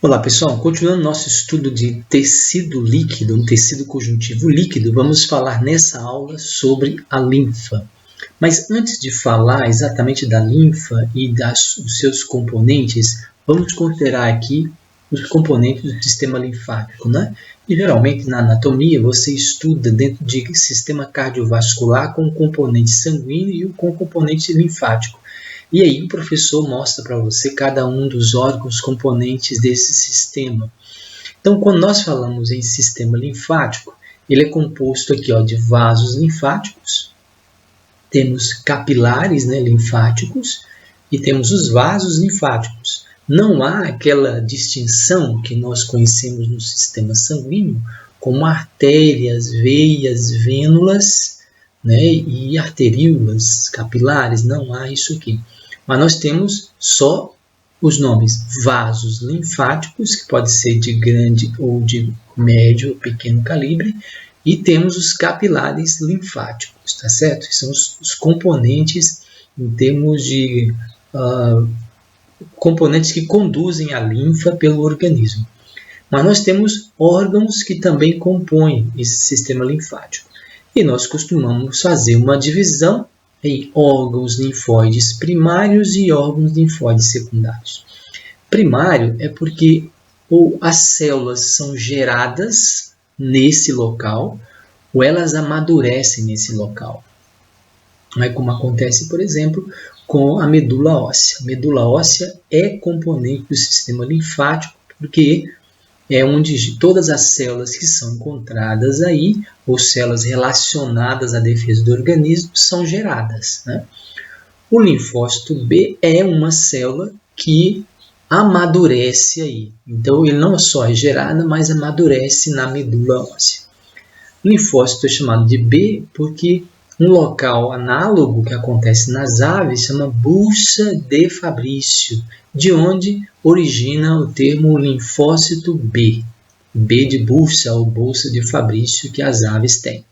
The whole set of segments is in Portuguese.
Olá pessoal, continuando nosso estudo de tecido líquido, um tecido conjuntivo líquido, vamos falar nessa aula sobre a linfa. Mas antes de falar exatamente da linfa e dos seus componentes, vamos considerar aqui os componentes do sistema linfático, né? E geralmente na anatomia você estuda dentro de sistema cardiovascular com o componente sanguíneo e com o componente linfático. E aí o professor mostra para você cada um dos órgãos componentes desse sistema. Então, quando nós falamos em sistema linfático, ele é composto aqui de vasos linfáticos, temos capilares linfáticos e temos os vasos linfáticos. Não há aquela distinção que nós conhecemos no sistema sanguíneo, como artérias, veias, vênulas, e arteríolas capilares, não há isso aqui. Mas nós temos só os nomes vasos linfáticos, que pode ser de grande ou de médio ou pequeno calibre, e temos os capilares linfáticos, tá certo? São os componentes em termos de componentes que conduzem a linfa pelo organismo. Mas nós temos órgãos que também compõem esse sistema linfático. E nós costumamos fazer uma divisão em órgãos linfóides primários e órgãos linfóides secundários. Primário é porque ou as células são geradas nesse local ou elas amadurecem nesse local. Como acontece, por exemplo, com a medula óssea. A medula óssea é componente do sistema linfático porque é onde todas as células que são encontradas aí, ou células relacionadas à defesa do organismo, são geradas. O linfócito B é uma célula que amadurece aí. Então, ele não só é gerado, mas amadurece na medula óssea. O linfócito é chamado de B porque um local análogo que acontece nas aves chama Bursa de Fabrício, de onde origina o termo linfócito B. B de Bursa ou Bolsa de Fabrício que as aves têm.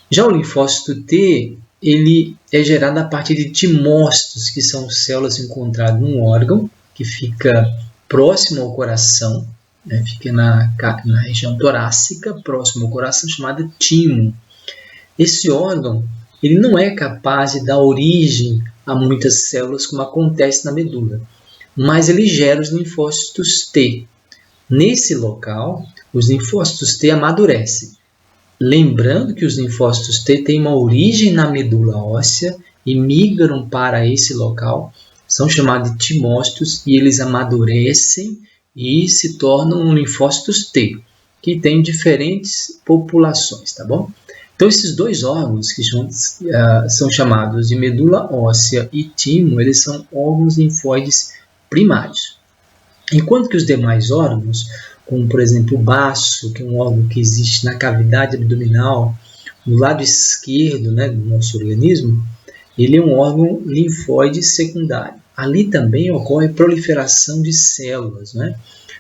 Já o linfócito T, ele é gerado a partir de timócitos, que são células encontradas num órgão que fica próximo ao coração, fica na região torácica, próximo ao coração, chamada timo. Esse órgão ele não é capaz de dar origem a muitas células, como acontece na medula, mas ele gera os linfócitos T. Nesse local, os linfócitos T amadurecem. Lembrando que os linfócitos T têm uma origem na medula óssea e migram para esse local, são chamados de timócitos e eles amadurecem e se tornam linfócitos T, que têm diferentes populações, tá bom? Então, esses dois órgãos que são chamados de medula óssea e timo, eles são órgãos linfóides primários. Enquanto que os demais órgãos, como por exemplo o baço, que é um órgão que existe na cavidade abdominal, no lado esquerdo do nosso organismo, ele é um órgão linfóide secundário. Ali também ocorre proliferação de células,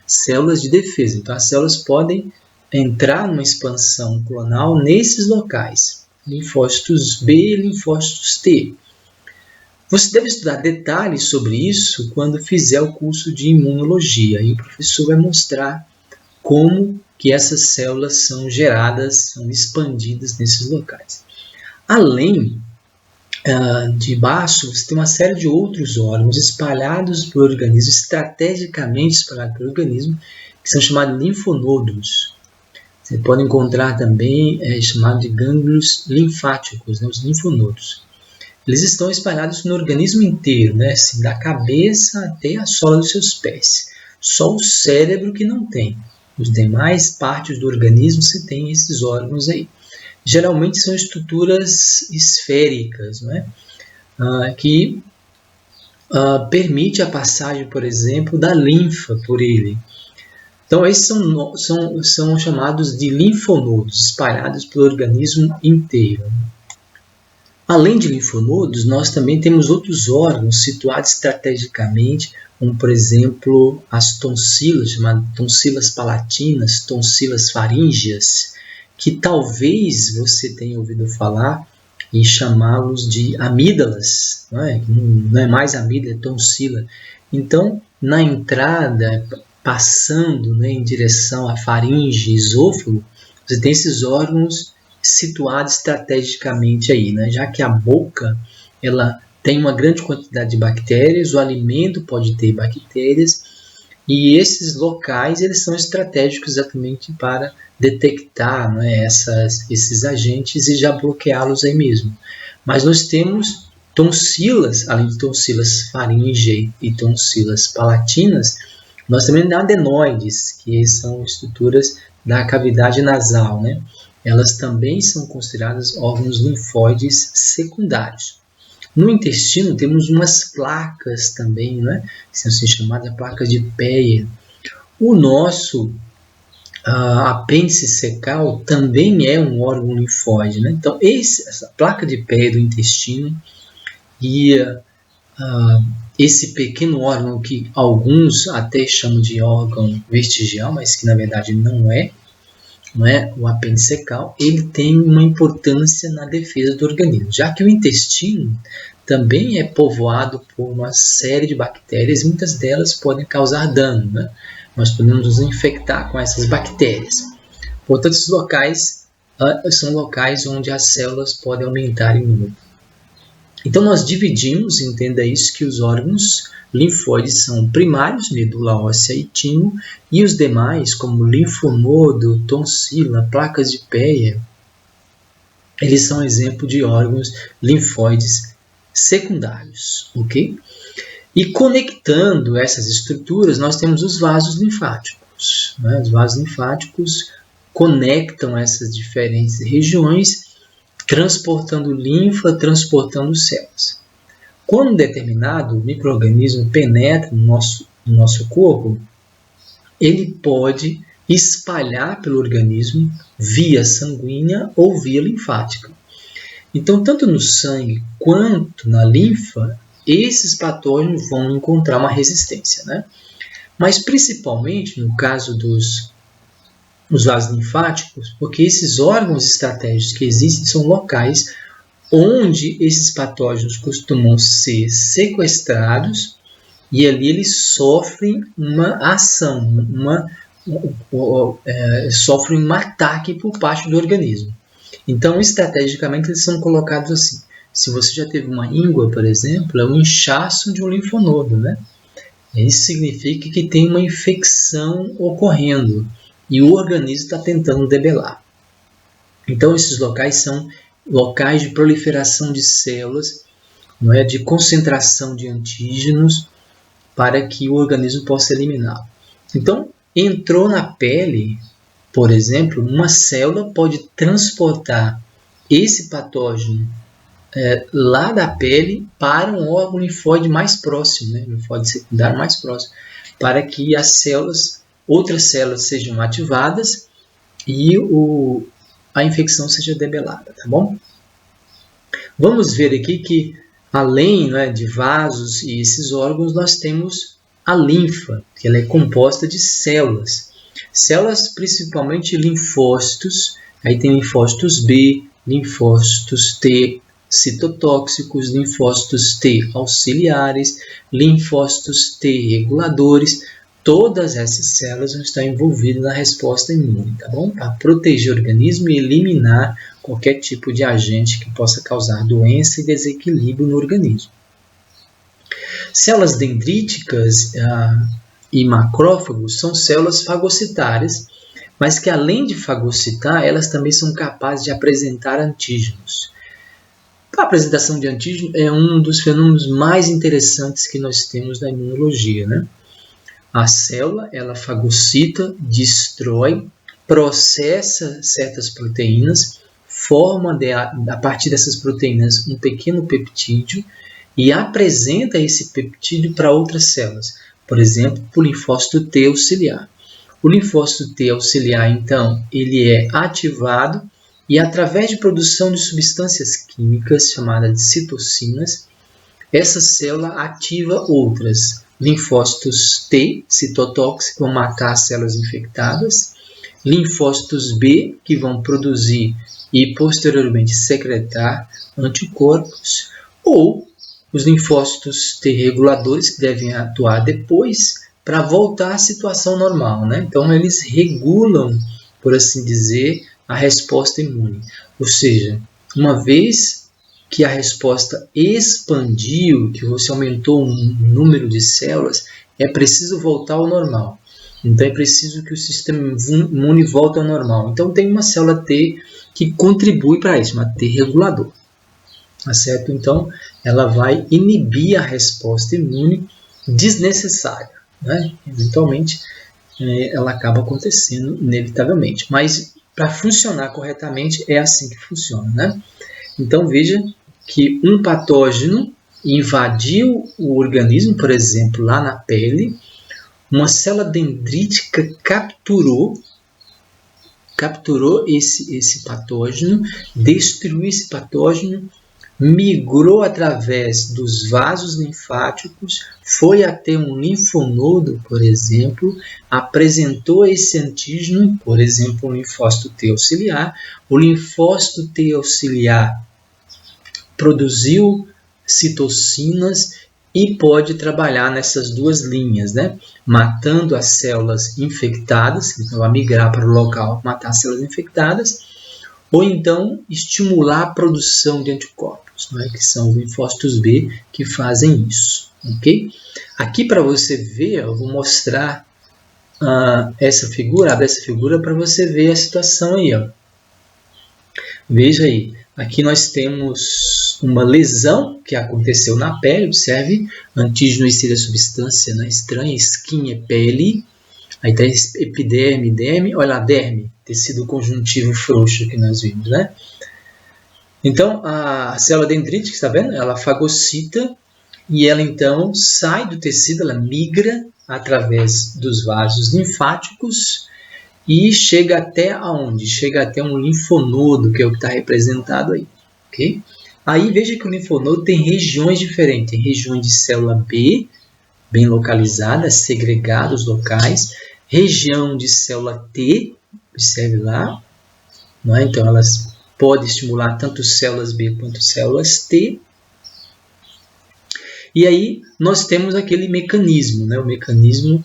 células de defesa. Então, as células podem entrar numa expansão clonal nesses locais, linfócitos B e linfócitos T. Você deve estudar detalhes sobre isso quando fizer o curso de imunologia. E o professor vai mostrar como que essas células são geradas, são expandidas nesses locais. Além de baço, você tem uma série de outros órgãos espalhados pelo organismo, estrategicamente espalhados pelo organismo, que são chamados linfonodos. Você pode encontrar também chamado de gânglios linfáticos, os linfonodos. Eles estão espalhados no organismo inteiro, assim, da cabeça até a sola dos seus pés. Só o cérebro que não tem. Os demais partes do organismo você tem esses órgãos aí. Geralmente são estruturas esféricas, que permite a passagem, por exemplo, da linfa por ele. Então, esses são chamados de linfonodos, espalhados pelo organismo inteiro. Além de linfonodos, nós também temos outros órgãos situados estrategicamente, como, por exemplo, as tonsilas, chamadas tonsilas palatinas, tonsilas faríngeas, que talvez você tenha ouvido falar e chamá-los de amígdalas, não é mais amígdala, é tonsila. Então, na entrada, passando, né, em direção à faringe, esôfago, você tem esses órgãos situados estrategicamente aí, né? Já que a boca ela tem uma grande quantidade de bactérias, o alimento pode ter bactérias, e esses locais eles são estratégicos exatamente para detectar, né, esses agentes e já bloqueá-los aí mesmo. Mas nós temos tonsilas, além de tonsilas faríngea e tonsilas palatinas, nós também temos adenoides, que são estruturas da cavidade nasal, né? Elas também são consideradas órgãos linfóides secundários. No intestino temos umas placas também, né? Que são assim chamadas placas de Peyer. O nosso apêndice secal também é um órgão linfóide, né? Então essa placa de Peyer do intestino e esse pequeno órgão que alguns até chamam de órgão vestigial, mas que na verdade não é o apêndice secal, ele tem uma importância na defesa do organismo, já que o intestino também é povoado por uma série de bactérias, muitas delas podem causar dano, né? Nós podemos nos infectar com essas bactérias. Portanto, esses locais são locais onde as células podem aumentar em número. Então, nós dividimos, entenda isso, que os órgãos linfóides são primários, medula óssea e timo, e os demais, como linfonodo, tonsila, placas de Peyer, eles são exemplo de órgãos linfóides secundários, ok? E conectando essas estruturas, nós temos os vasos linfáticos, né? Os vasos linfáticos conectam essas diferentes regiões, transportando linfa, transportando células. Quando um determinado micro-organismo penetra no nosso corpo, ele pode espalhar pelo organismo via sanguínea ou via linfática. Então, tanto no sangue quanto na linfa, esses patógenos vão encontrar uma resistência, né? Mas principalmente no caso dos vasos linfáticos, porque esses órgãos estratégicos que existem são locais onde esses patógenos costumam ser sequestrados e ali eles sofrem uma ação, sofrem um ataque por parte do organismo. Então, estrategicamente, eles são colocados assim. Se você já teve uma íngua, por exemplo, é um inchaço de um linfonodo, né? Isso significa que tem uma infecção ocorrendo e o organismo está tentando debelar. Então, esses locais são locais de proliferação de células, não é, de concentração de antígenos para que o organismo possa eliminá-lo. Então, entrou na pele, por exemplo, uma célula pode transportar esse patógeno lá da pele para um órgão linfóide mais próximo, né, linfóide secundário mais próximo, para que outras células sejam ativadas e a infecção seja debelada, tá bom? Vamos ver aqui que, além, né, de vasos e esses órgãos, nós temos a linfa, que ela é composta de células. Células principalmente linfócitos, aí tem linfócitos B, linfócitos T citotóxicos, linfócitos T auxiliares, linfócitos T reguladores. Todas essas células vão estar envolvidas na resposta imune, tá bom? Para proteger o organismo e eliminar qualquer tipo de agente que possa causar doença e desequilíbrio no organismo. Células dendríticas e macrófagos são células fagocitárias, mas que além de fagocitar, elas também são capazes de apresentar antígenos. A apresentação de antígeno é um dos fenômenos mais interessantes que nós temos na imunologia, né? A célula, ela fagocita, destrói, processa certas proteínas, forma a partir dessas proteínas um pequeno peptídeo e apresenta esse peptídeo para outras células, por exemplo, para o linfócito T auxiliar. O linfócito T auxiliar, então, ele é ativado e através de produção de substâncias químicas chamadas de citocinas, essa célula ativa outras linfócitos T, citotóxicos, que vão matar as células infectadas, linfócitos B, que vão produzir e posteriormente secretar anticorpos, ou os linfócitos T reguladores, que devem atuar depois para voltar à situação normal, né? Então, eles regulam, por assim dizer, a resposta imune. Ou seja, uma vez que a resposta expandiu, que você aumentou o número de células, é preciso voltar ao normal. Então, é preciso que o sistema imune volte ao normal. Então, tem uma célula T que contribui para isso, uma T regulador. Tá certo? Então, ela vai inibir a resposta imune desnecessária, né? Eventualmente, ela acaba acontecendo inevitavelmente. Mas, para funcionar corretamente, é assim que funciona, né? Então, veja que um patógeno invadiu o organismo, por exemplo, lá na pele, uma célula dendrítica capturou esse patógeno, destruiu esse patógeno, migrou através dos vasos linfáticos, foi até um linfonodo, por exemplo, apresentou esse antígeno, por exemplo, o linfócito T auxiliar. O linfócito T auxiliar produziu citocinas e pode trabalhar nessas duas linhas, né? Matando as células infectadas, então vai migrar para o local, matar as células infectadas, ou então estimular a produção de anticorpos, né? Que são os linfócitos B que fazem isso, ok? Aqui para você ver, eu vou mostrar essa figura, abre essa figura para você ver a situação aí, ó. Veja aí, aqui nós temos uma lesão que aconteceu na pele, observe, antígeno insere a substância, né, estranha, skin é pele, aí está epiderme, derme, olha lá, derme, tecido conjuntivo frouxo que nós vimos, né? Então, a célula dendrítica, está vendo? Ela fagocita e ela então sai do tecido, ela migra através dos vasos linfáticos e chega até aonde? Chega até um linfonodo, que é o que está representado aí. Okay? Aí veja que o linfonodo tem regiões diferentes. Tem regiões de célula B, bem localizadas, segregados locais. Região de célula T, observe lá. Não é? Então, elas podem estimular tanto células B quanto células T. E aí nós temos aquele mecanismo, né? O mecanismo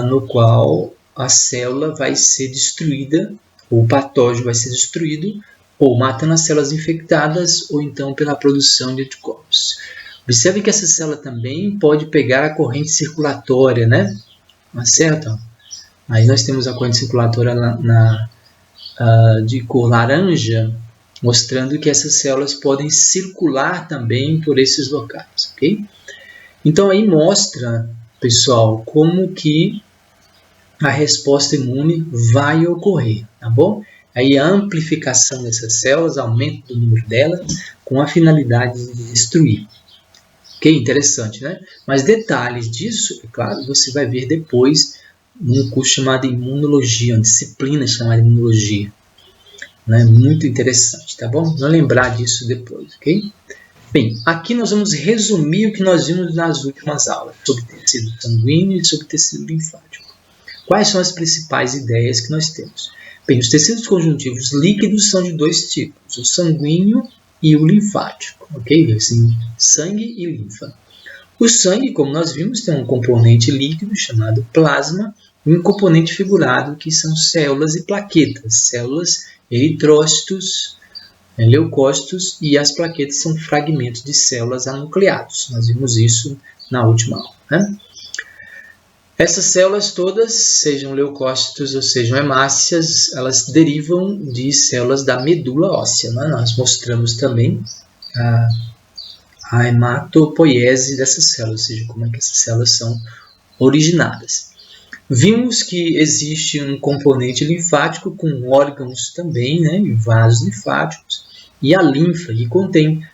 no qual a célula vai ser destruída, ou o patógeno vai ser destruído, ou matando as células infectadas, ou então pela produção de anticorpos. Observe que essa célula também pode pegar a corrente circulatória, né? Certo? Aí nós temos a corrente circulatória de cor laranja, mostrando que essas células podem circular também por esses locais, ok? Então aí mostra, pessoal, como que a resposta imune vai ocorrer, tá bom? Aí a amplificação dessas células, aumento do número delas, com a finalidade de destruir. Ok? Interessante, né? Mas detalhes disso, é claro, você vai ver depois num curso chamado Imunologia, uma disciplina chamada Imunologia. Né? Muito interessante, tá bom? Vamos lembrar disso depois, ok? Bem, aqui nós vamos resumir o que nós vimos nas últimas aulas sobre tecido sanguíneo e sobre tecido linfático. Quais são as principais ideias que nós temos? Bem, os tecidos conjuntivos líquidos são de dois tipos, o sanguíneo e o linfático, ok? Assim, sangue e linfa. O sangue, como nós vimos, tem um componente líquido chamado plasma e um componente figurado que são células e plaquetas, células, eritrócitos, leucócitos, e as plaquetas são fragmentos de células anucleados. Nós vimos isso na última aula, né? Essas células todas, sejam leucócitos ou sejam hemácias, elas derivam de células da medula óssea, né? Nós mostramos também a hematopoiese dessas células, ou seja, como é que essas células são originadas. Vimos que existe um componente linfático com órgãos também, né, vasos linfáticos, e a linfa, que contém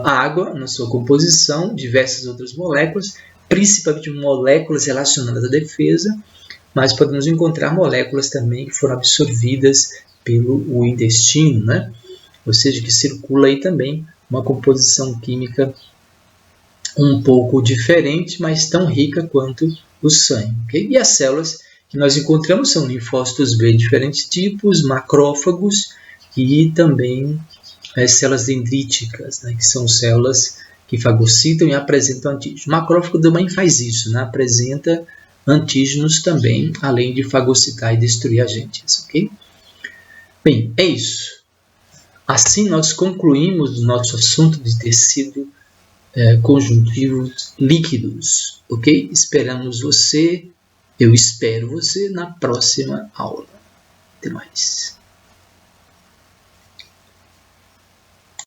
água na sua composição, diversas outras moléculas, principalmente moléculas relacionadas à defesa, mas podemos encontrar moléculas também que foram absorvidas pelo intestino, né? Ou seja, que circula aí também uma composição química um pouco diferente, mas tão rica quanto o sangue. Okay? E as células que nós encontramos são linfócitos B de diferentes tipos, macrófagos e também células dendríticas, né? Que são células que fagocitam e apresentam antígeno. O macrófago também faz isso, né? Apresenta antígenos também, além de fagocitar e destruir agentes, ok? Bem, é isso. Assim nós concluímos o nosso assunto de tecido conjuntivos líquidos, ok? Eu espero você na próxima aula. Até mais.